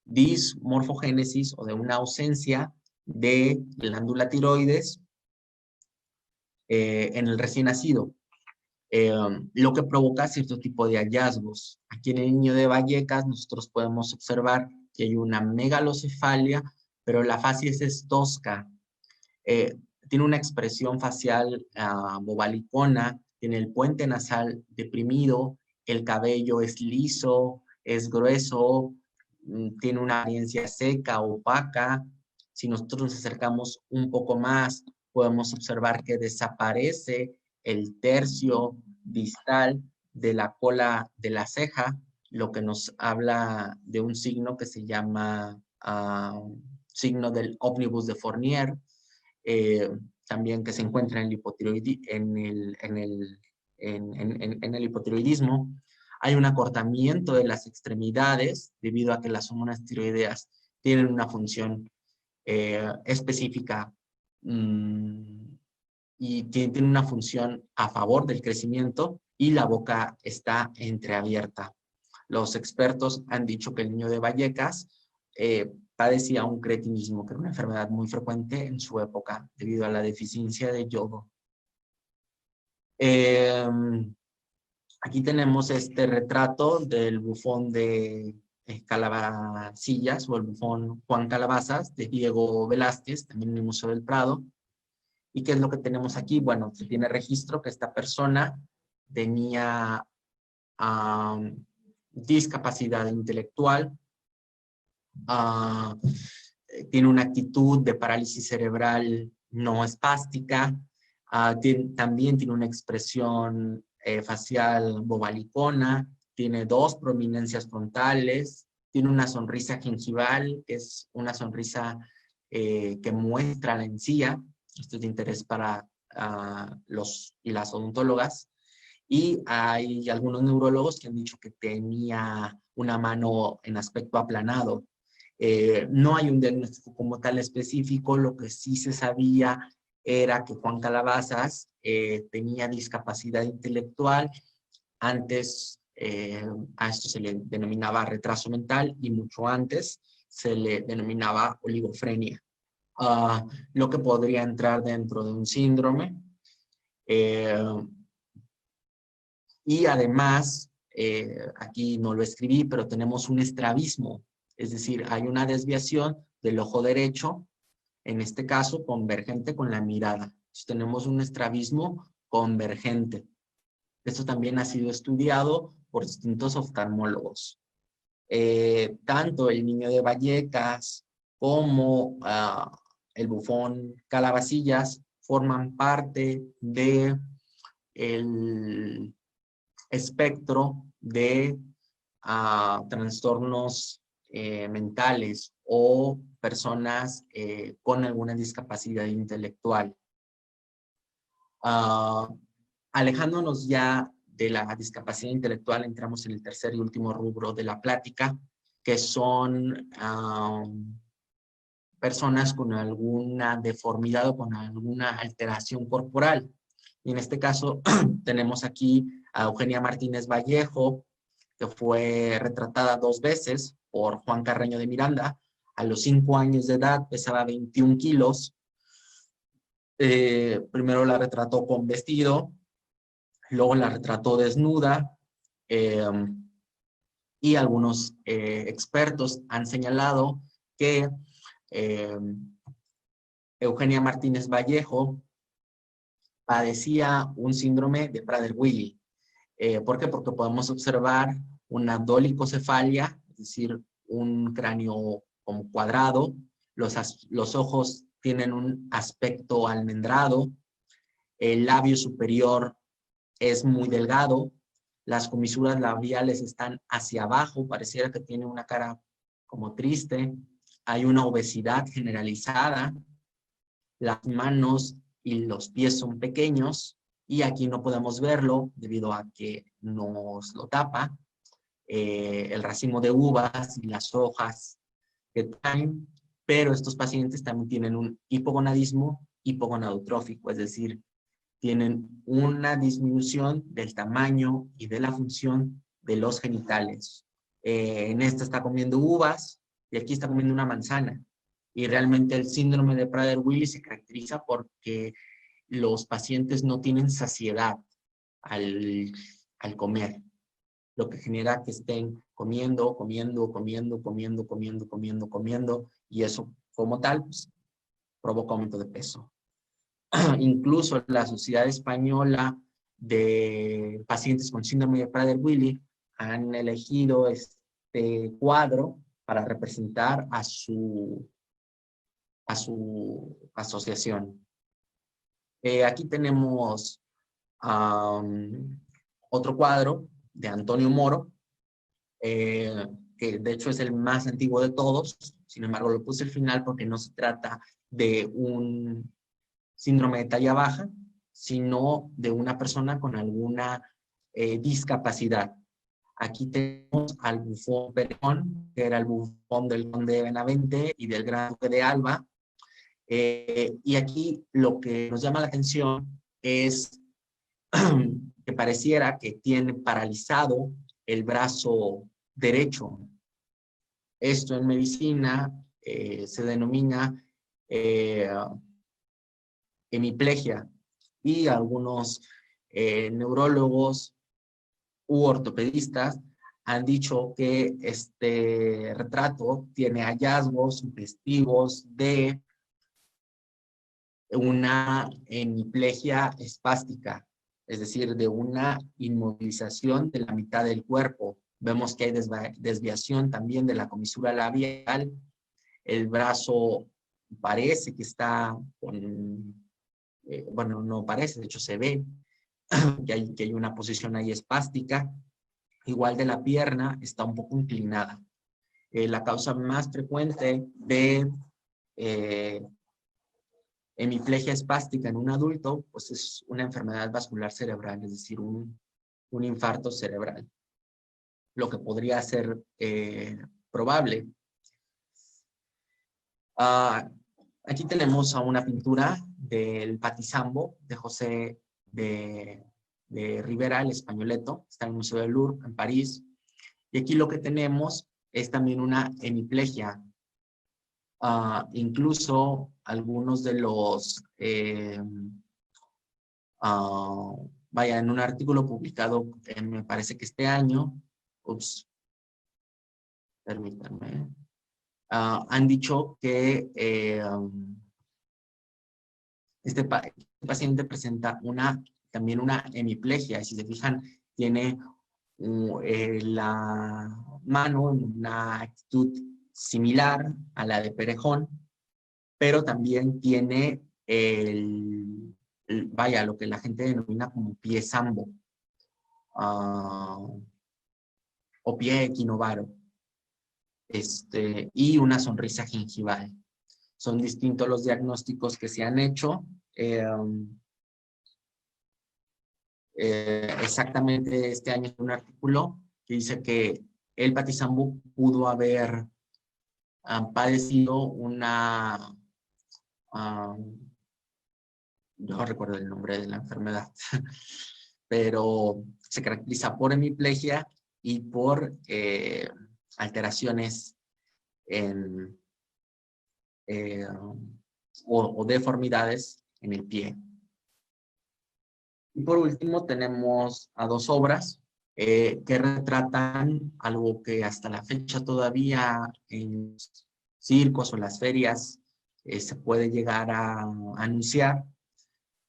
Speaker 2: dismorfogénesis o de una ausencia de glándula tiroides en el recién nacido, lo que provoca cierto tipo de hallazgos. Aquí en el niño de Vallecas nosotros podemos observar que hay una megalocefalia, pero la facies es tosca. Tiene una expresión facial bobalicona, tiene el puente nasal deprimido, el cabello es liso, es grueso, tiene una apariencia seca, opaca. Si nosotros nos acercamos un poco más, podemos observar que desaparece el tercio distal de la cola de la ceja, lo que nos habla de un signo que se llama signo del ómnibus de Fournier, también que se encuentra en el hipotiroidismo. Hay un acortamiento de las extremidades debido a que las hormonas tiroideas tienen una función específica y tienen una función a favor del crecimiento, y la boca está entreabierta. Los expertos han dicho que el niño de Vallecas padecía un cretinismo, que era una enfermedad muy frecuente en su época debido a la deficiencia de yodo. Aquí tenemos este retrato del bufón de Calabacillas, o el bufón Juan Calabazas, de Diego Velázquez, también en el Museo del Prado. ¿Y qué es lo que tenemos aquí? Bueno, se tiene registro que esta persona tenía discapacidad intelectual, tiene una actitud de parálisis cerebral no espástica, también tiene una expresión facial bobalicona, tiene 2 prominencias frontales, tiene una sonrisa gingival, que es una sonrisa que muestra la encía. Esto es de interés para los y las odontólogas. Y hay algunos neurólogos que han dicho que tenía una mano en aspecto aplanado. No hay un diagnóstico como tal específico. Lo que sí se sabía era que Juan Calabazas tenía discapacidad intelectual. Antes a esto se le denominaba retraso mental, y mucho antes se le denominaba oligofrenia, lo que podría entrar dentro de un síndrome. Y además, aquí no lo escribí, pero tenemos un estrabismo, es decir, hay una desviación del ojo derecho, en este caso convergente con la mirada. Entonces, tenemos un estrabismo convergente. Esto también ha sido estudiado por distintos oftalmólogos. Tanto el niño de Vallecas como el bufón Calabacillas forman parte de el espectro de trastornos mentales o personas con alguna discapacidad intelectual. Alejándonos ya de la discapacidad intelectual, entramos en el tercer y último rubro de la plática, que son personas con alguna deformidad o con alguna alteración corporal. Y en este caso tenemos aquí a Eugenia Martínez Vallejo, que fue retratada 2 veces por Juan Carreño de Miranda. A los 5 años de edad pesaba 21 kilos. Primero la retrató con vestido, Luego la retrató desnuda, y algunos expertos han señalado que Eugenia Martínez Vallejo padecía un síndrome de Prader-Willi. ¿Por qué? Porque podemos observar una dolicocefalia, es decir, un cráneo como cuadrado, los ojos tienen un aspecto almendrado, el labio superior es muy delgado, las comisuras labiales están hacia abajo, pareciera que tiene una cara como triste, hay una obesidad generalizada, las manos y los pies son pequeños, y aquí no podemos verlo debido a que nos lo tapa el racimo de uvas y las hojas que traen, pero estos pacientes también tienen un hipogonadismo hipogonadotrófico, es decir, tienen una disminución del tamaño y de la función de los genitales. En esta está comiendo uvas y aquí está comiendo una manzana. Y realmente el síndrome de Prader-Willi se caracteriza porque los pacientes no tienen saciedad al comer, lo que genera que estén comiendo, y eso como tal pues, provoca aumento de peso. Incluso la Sociedad Española de Pacientes con Síndrome de Prader-Willi han elegido este cuadro para representar a su asociación. Aquí tenemos otro cuadro de Antonio Moro, que de hecho es el más antiguo de todos, sin embargo lo puse al final porque no se trata de un síndrome de talla baja, sino de una persona con alguna discapacidad. Aquí tenemos al bufón Perón, que era el bufón del conde de Benavente y del gran duque de Alba. Y aquí lo que nos llama la atención es que pareciera que tiene paralizado el brazo derecho. Esto en medicina se denomina hemiplegia, y algunos neurólogos u ortopedistas han dicho que este retrato tiene hallazgos sugestivos de una hemiplegia espástica, es decir, de una inmovilización de la mitad del cuerpo. Vemos que hay desviación también de la comisura labial, el brazo parece que está con, bueno, no parece, de hecho se ve que hay una posición ahí espástica. Igual de la pierna está un poco inclinada. La causa más frecuente de hemiplegia espástica en un adulto, pues es una enfermedad vascular cerebral, es decir, un infarto cerebral. Lo que podría ser probable. Aquí tenemos a una pintura del Patizambo de José de Rivera, el Españoleto, está en el Museo del Louvre, en París. Y aquí lo que tenemos es también una hemiplegia. Incluso algunos de los, vaya, en un artículo publicado, me parece que este año, permítanme, han dicho que este paciente presenta también una hemiplegia, y si se fijan, tiene la mano en una actitud similar a la de Perejón, pero también tiene vaya, lo que la gente denomina como pie sambo, o pie equinovaro, y una sonrisa gingival. Son distintos los diagnósticos que se han hecho. Exactamente este año un artículo que dice que el Patizambo pudo haber padecido una, no recuerdo el nombre de la enfermedad, pero se caracteriza por hemiplegia y por alteraciones o deformidades en el pie. Y por último tenemos a dos obras que retratan algo que hasta la fecha todavía en circos o las ferias se puede llegar a anunciar,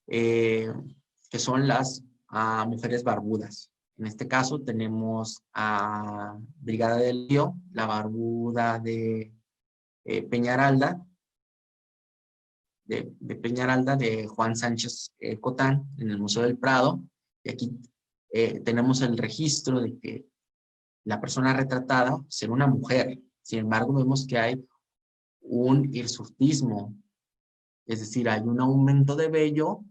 Speaker 2: que son las mujeres barbudas. En este caso tenemos a Brigada del Río, la barbuda de Peñaralda, de Peñaralda, de Juan Sánchez Cotán, en el Museo del Prado. Y aquí tenemos el registro de que la persona retratada será una mujer. Sin embargo, vemos que hay un hirsutismo, es decir, hay un aumento de vello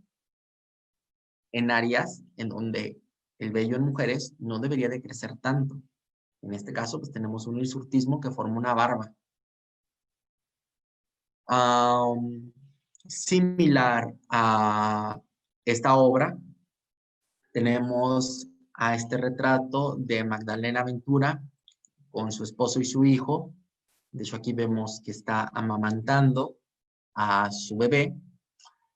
Speaker 2: en áreas en donde el vello en mujeres no debería de crecer tanto. En este caso, pues tenemos un hirsutismo que forma una barba. Similar a esta obra, tenemos a este retrato de Magdalena Ventura con su esposo y su hijo. De hecho, aquí vemos que está amamantando a su bebé,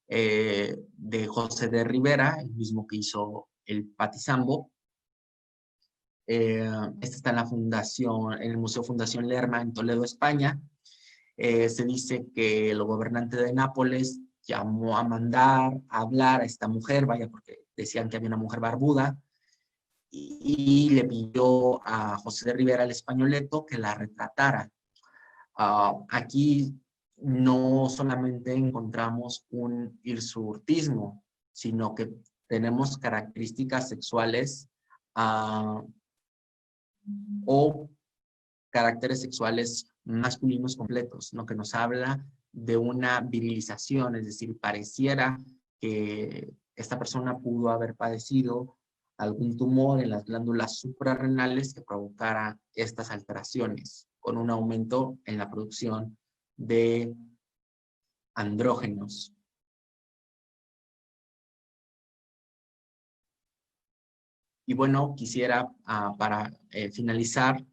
Speaker 2: de José de Rivera, el mismo que hizo el Patizambo. Este está en la fundación, en el Museo Fundación Lerma en Toledo, España. Se dice que el gobernante de Nápoles llamó a mandar, a hablar a esta mujer, vaya, porque decían que había una mujer barbuda, y le pidió a José de Rivera, el españoleto, que la retratara. Aquí no solamente encontramos un hirsutismo, sino que tenemos características sexuales o caracteres sexuales masculinos completos, lo que nos habla de una virilización, es decir, pareciera que esta persona pudo haber padecido algún tumor en las glándulas suprarrenales que provocara estas alteraciones, con un aumento en la producción de andrógenos. Y bueno, quisiera, para finalizar,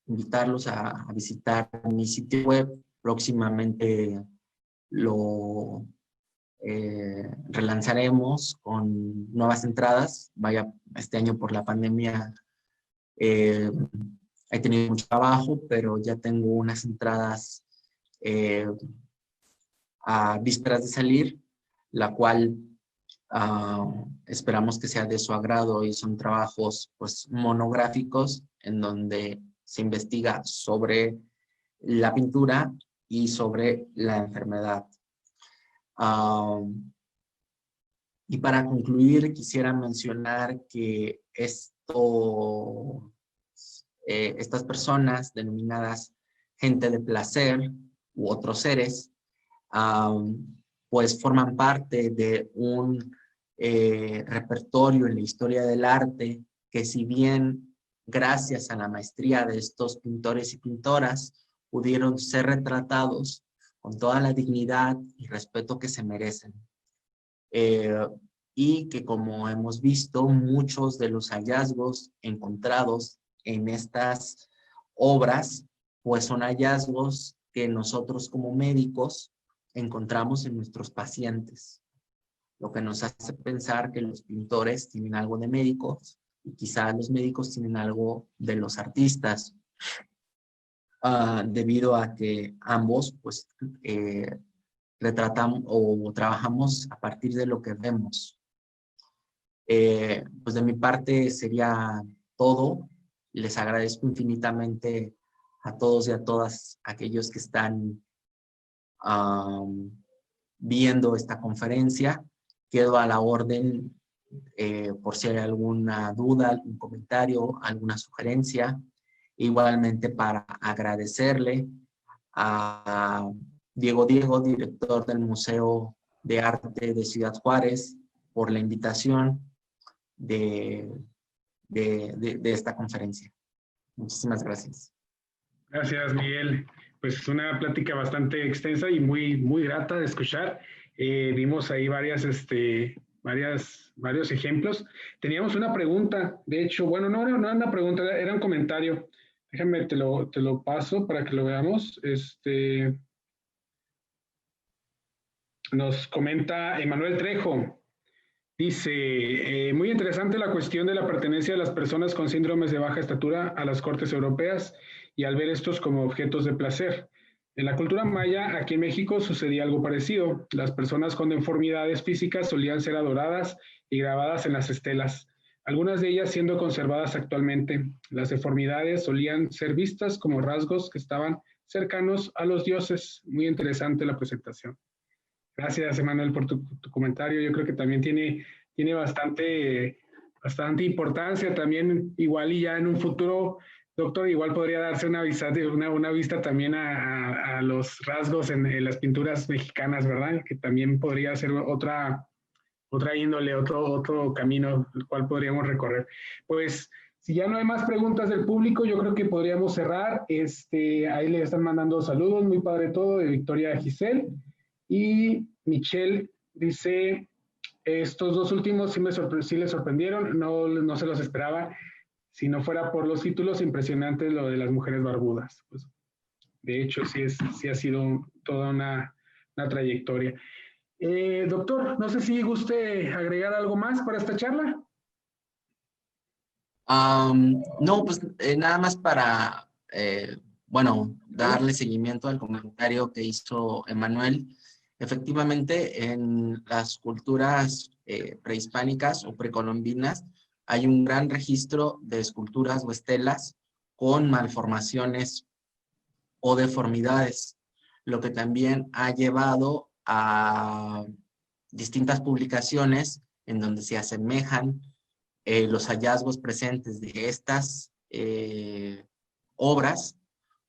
Speaker 2: invitarlos a visitar mi sitio web. Próximamente lo relanzaremos con nuevas entradas. Vaya, este año por la pandemia he tenido mucho trabajo, pero ya tengo unas entradas a vísperas de salir, la cual esperamos que sea de su agrado, y son trabajos pues monográficos en donde se investiga sobre la pintura y sobre la enfermedad. Y para concluir, quisiera mencionar que estas personas denominadas gente de placer u otros seres, pues forman parte de un repertorio en la historia del arte que, si bien gracias a la maestría de estos pintores y pintoras pudieron ser retratados con toda la dignidad y respeto que se merecen. Y que, como hemos visto, muchos de los hallazgos encontrados en estas obras, pues son hallazgos que nosotros como médicos encontramos en nuestros pacientes, lo que nos hace pensar que los pintores tienen algo de médicos y quizá los médicos tienen algo de los artistas, debido a que ambos pues retratamos o trabajamos a partir de lo que vemos. Pues de mi parte sería todo. Les agradezco infinitamente a todos y a todas aquellos que están viendo esta conferencia. Quedo a la orden por si hay alguna duda, algún comentario, alguna sugerencia. Igualmente, para agradecerle a Diego, director del Museo de Arte de Ciudad Juárez, por la invitación de esta conferencia. Muchísimas gracias.
Speaker 1: Gracias, Miguel. Pues una plática bastante extensa y muy grata de escuchar. Vimos ahí varios ejemplos. Teníamos una pregunta, de hecho, bueno, no era una pregunta, era un comentario. Déjame, te lo paso para que lo veamos. Nos comenta Emanuel Trejo. Dice, muy interesante la cuestión de la pertenencia de las personas con síndromes de baja estatura a las cortes europeas y al ver estos como objetos de placer. En la cultura maya, aquí en México, sucedía algo parecido. Las personas con deformidades físicas solían ser adoradas y grabadas en las estelas, algunas de ellas siendo conservadas actualmente. Las deformidades solían ser vistas como rasgos que estaban cercanos a los dioses. Muy interesante la presentación. Gracias, Emanuel, por tu comentario. Yo creo que también tiene bastante importancia. También, igual y ya en un futuro, doctor, igual podría darse una vista también a los rasgos en las pinturas mexicanas, ¿verdad? Que también podría ser otra índole, otro camino el cual podríamos recorrer. Pues, si ya no hay más preguntas del público, yo creo que podríamos cerrar. Ahí le están mandando saludos, muy padre todo, de Victoria Giselle. Y Michelle dice, estos dos últimos sí le sorprendieron, no se los esperaba, si no fuera por los títulos impresionantes lo de las mujeres barbudas. Pues, de hecho, sí ha sido toda una trayectoria. Doctor, no sé si guste agregar algo más para esta charla.
Speaker 2: No, pues nada más para, bueno,
Speaker 1: ¿Vale?
Speaker 2: darle seguimiento al comentario que hizo Emanuel. Efectivamente, en las culturas prehispánicas o precolombinas hay un gran registro de esculturas o estelas con malformaciones o deformidades, lo que también ha llevado a distintas publicaciones en donde se asemejan los hallazgos presentes de estas obras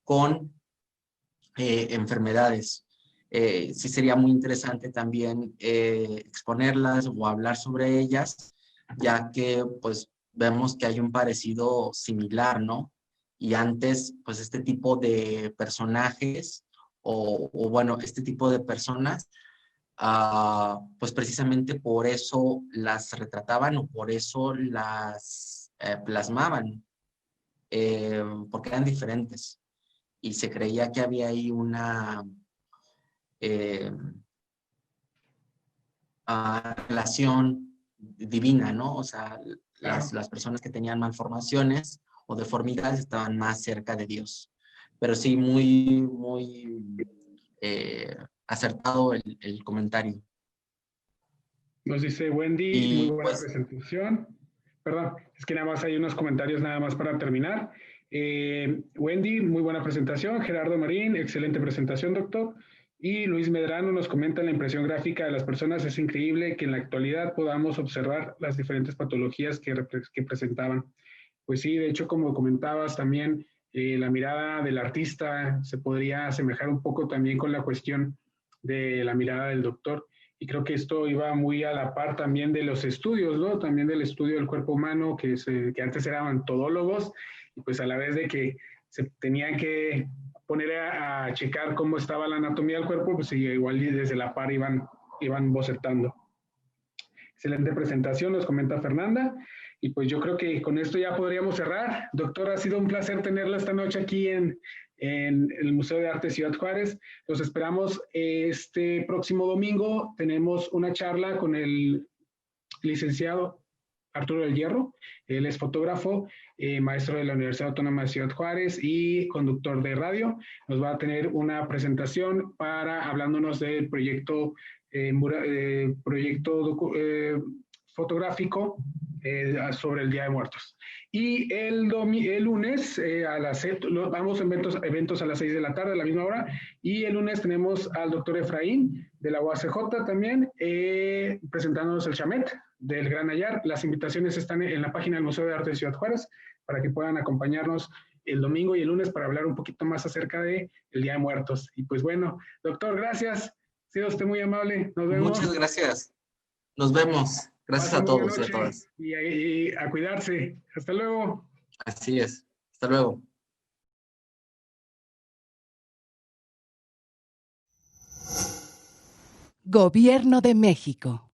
Speaker 2: con enfermedades. Sí sería muy interesante también exponerlas o hablar sobre ellas, ya que pues vemos que hay un parecido similar, ¿no? Y antes, pues este tipo de personajes o bueno, este tipo de personas pues precisamente por eso las retrataban o por eso las plasmaban, porque eran diferentes y se creía que había ahí una eh, relación divina, ¿no? O sea,
Speaker 1: Claro.
Speaker 2: las personas que tenían malformaciones o deformidades estaban más cerca de Dios. Pero sí, muy acertado el comentario.
Speaker 1: Nos dice Wendy, muy
Speaker 2: Y
Speaker 1: buena
Speaker 2: pues
Speaker 1: presentación. Perdón, es que nada más hay unos comentarios nada más para terminar. Wendy, muy buena presentación. Gerardo Marín, excelente presentación, doctor. Y Luis Medrano nos comenta la impresión gráfica de las personas. Es increíble que en la actualidad podamos observar las diferentes patologías que presentaban. Pues sí, de hecho, como comentabas también, la mirada del artista se podría asemejar un poco también con la cuestión de la mirada del doctor. Y creo que esto iba muy a la par también de los estudios, ¿no? También del estudio del cuerpo humano, que antes eran todólogos, y pues a la vez de que se tenían que poner a checar cómo estaba la anatomía del cuerpo, pues igual desde la par iban bocetando. Excelente presentación, nos comenta Fernanda. Y pues yo creo que con esto ya podríamos cerrar. Doctor, ha sido un placer tenerla esta noche aquí en el Museo de Arte Ciudad Juárez. Los esperamos este próximo domingo. Tenemos una charla con el licenciado Arturo del Hierro. Él es fotógrafo, maestro de la Universidad Autónoma de Ciudad Juárez y conductor de radio. Nos va a tener una presentación para hablándonos del proyecto fotográfico sobre el Día de Muertos. Y el lunes, vamos a eventos a las 6 de la tarde, a la misma hora, y el lunes tenemos al doctor Efraín de la UACJ también, presentándonos el chamet del Gran Hallar. Las invitaciones están en la página del Museo de Arte de Ciudad Juárez para que puedan acompañarnos el domingo y el lunes para hablar un poquito más acerca del Día de Muertos. Y pues bueno, doctor, gracias. Ha sido usted muy amable. Nos
Speaker 2: muchas
Speaker 1: vemos.
Speaker 2: gracias. Nos vemos. Gracias
Speaker 1: Pase
Speaker 2: a
Speaker 1: muy buena
Speaker 2: todos y a
Speaker 1: noche
Speaker 2: todas.
Speaker 1: y a cuidarse. Hasta luego.
Speaker 2: Así es. Hasta luego.
Speaker 3: Gobierno de México.